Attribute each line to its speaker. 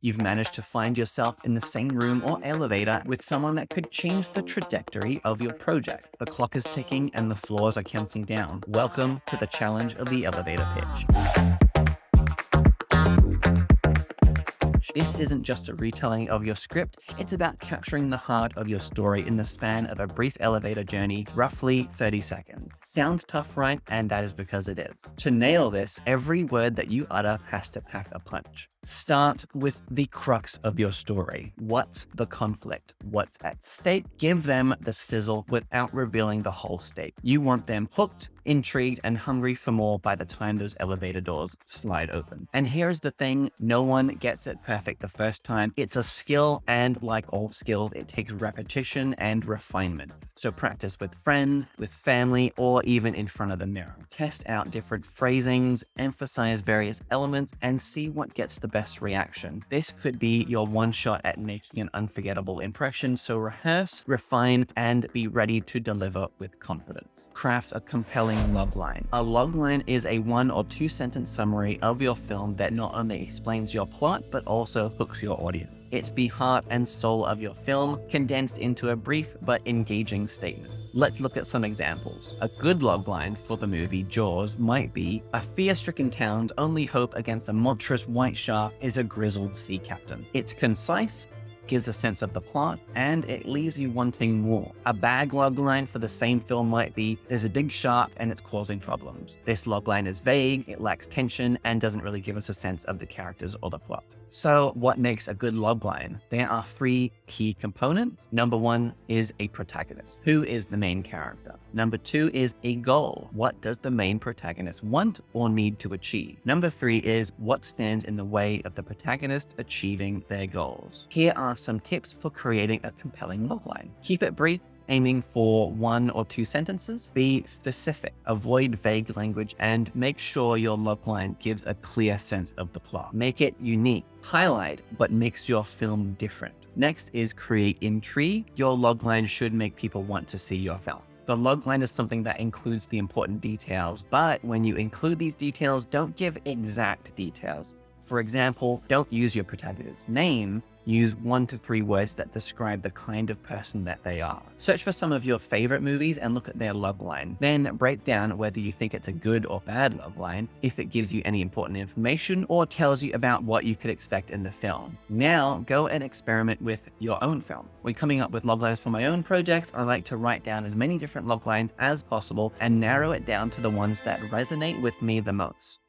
Speaker 1: You've managed to find yourself in the same room or elevator with someone that could change the trajectory of your project. The clock is ticking and the floors are counting down. Welcome to the challenge of the elevator pitch. This isn't just a retelling of your script, it's about capturing the heart of your story in the span of a brief elevator journey, roughly 30 seconds. Sounds tough, right? And that is because it is. To nail this, every word that you utter has to pack a punch. Start with the crux of your story. What's the conflict? What's at stake? Give them the sizzle without revealing the whole stake. You want them hooked, intrigued, and hungry for more by the time those elevator doors slide open. And here's the thing, no one gets it perfect the first time. It's a skill, and like all skills, it takes repetition and refinement. So practice with friends, with family, or even in front of the mirror. Test out different phrasings, emphasize various elements, and see what gets the best reaction. This could be your one shot at making an unforgettable impression, so rehearse, refine, and be ready to deliver with confidence. Craft a compelling logline. A logline is a 1 or 2 sentence summary of your film that not only explains your plot, but also hooks your audience. It's the heart and soul of your film, condensed into a brief but engaging statement. Let's look at some examples. A good logline for the movie Jaws might be, a fear-stricken town's only hope against a monstrous white shark is a grizzled sea captain. It's concise, gives a sense of the plot, and it leaves you wanting more. A bad logline for the same film might be, there's a big shark and it's causing problems. This logline is vague, it lacks tension, and doesn't really give us a sense of the characters or the plot. So what makes a good logline? There are 3 key components. Number 1 is a protagonist. Who is the main character? Number 2 is a goal. What does the main protagonist want or need to achieve? Number 3 is what stands in the way of the protagonist achieving their goals. Here are some tips for creating a compelling logline. Keep it brief, aiming for 1 or 2 sentences. Be specific, avoid vague language, and make sure your logline gives a clear sense of the plot. Make it unique. Highlight what makes your film different. Next is create intrigue. Your logline should make people want to see your film. The logline is something that includes the important details, but when you include these details, don't give exact details. For example, don't use your protagonist's name. Use 1 to 3 words that describe the kind of person that they are. Search for some of your favorite movies and look at their logline. Then break down whether you think it's a good or bad logline, if it gives you any important information or tells you about what you could expect in the film. Now go and experiment with your own film. When coming up with loglines for my own projects, I like to write down as many different loglines as possible and narrow it down to the ones that resonate with me the most.